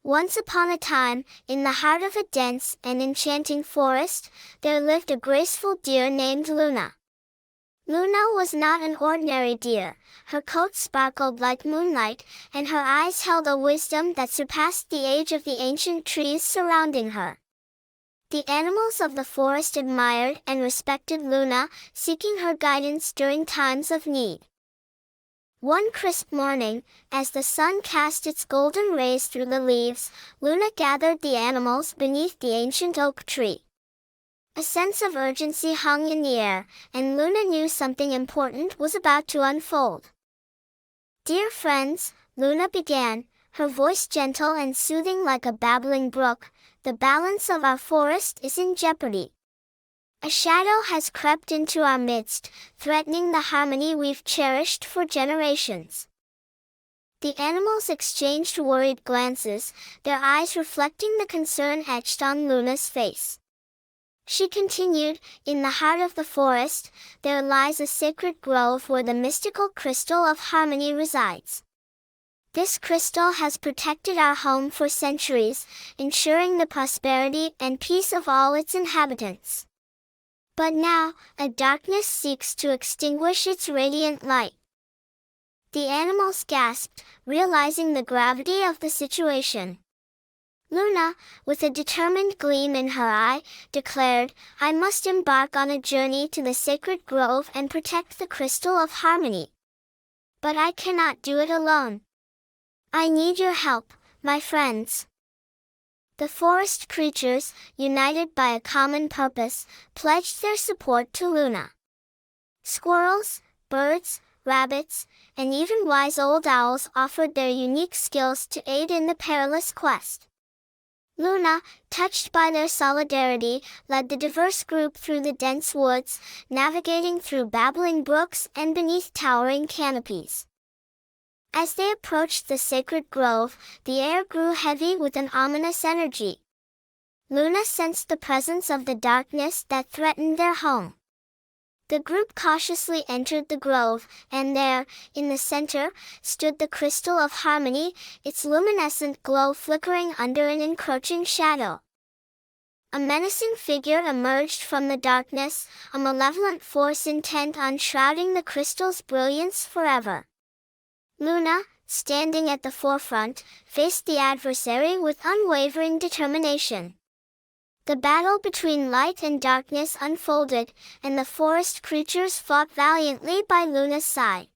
Once upon a time, in the heart of a dense and enchanting forest, there lived a graceful deer named Luna. Luna was not an ordinary deer. Her coat sparkled like moonlight, and her eyes held a wisdom that surpassed the age of the ancient trees surrounding her. The animals of the forest admired and respected Luna, seeking her guidance during times of need. One crisp morning, as the sun cast its golden rays through the leaves, Luna gathered the animals beneath the ancient oak tree. A sense of urgency hung in the air, and Luna knew something important was about to unfold. "Dear friends," Luna began, her voice gentle and soothing like a babbling brook, "the balance of our forest is in jeopardy. A shadow has crept into our midst, threatening the harmony we've cherished for generations." The animals exchanged worried glances, their eyes reflecting the concern etched on Luna's face. She continued, "In the heart of the forest, there lies a sacred grove where the mystical crystal of harmony resides. This crystal has protected our home for centuries, ensuring the prosperity and peace of all its inhabitants. But now, a darkness seeks to extinguish its radiant light." The animals gasped, realizing the gravity of the situation. Luna, with a determined gleam in her eye, declared, "I must embark on a journey to the sacred grove and protect the crystal of harmony. But I cannot do it alone. I need your help, my friends." The forest creatures, united by a common purpose, pledged their support to Luna. Squirrels, birds, rabbits, and even wise old owls offered their unique skills to aid in the perilous quest. Luna, touched by their solidarity, led the diverse group through the dense woods, navigating through babbling brooks and beneath towering canopies. As they approached the sacred grove, the air grew heavy with an ominous energy. Luna sensed the presence of the darkness that threatened their home. The group cautiously entered the grove, and there, in the center, stood the crystal of harmony, its luminescent glow flickering under an encroaching shadow. A menacing figure emerged from the darkness, a malevolent force intent on shrouding the crystal's brilliance forever. Luna, standing at the forefront, faced the adversary with unwavering determination. The battle between light and darkness unfolded, and the forest creatures fought valiantly by Luna's side.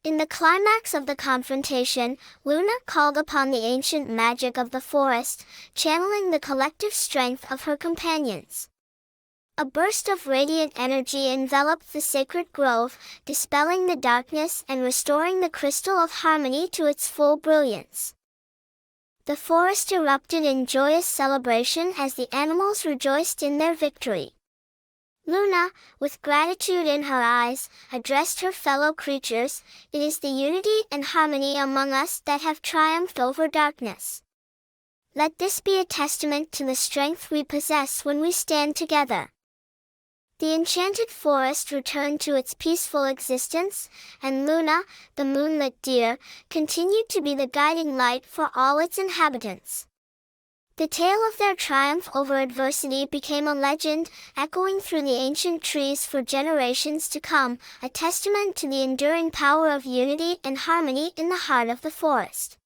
In the climax of the confrontation, Luna called upon the ancient magic of the forest, channeling the collective strength of her companions. A burst of radiant energy enveloped the sacred grove, dispelling the darkness and restoring the crystal of harmony to its full brilliance. The forest erupted in joyous celebration as the animals rejoiced in their victory. Luna, with gratitude in her eyes, addressed her fellow creatures, "It is the unity and harmony among us that have triumphed over darkness. Let this be a testament to the strength we possess when we stand together." The enchanted forest returned to its peaceful existence, and Luna, the moonlit deer, continued to be the guiding light for all its inhabitants. The tale of their triumph over adversity became a legend, echoing through the ancient trees for generations to come, a testament to the enduring power of unity and harmony in the heart of the forest.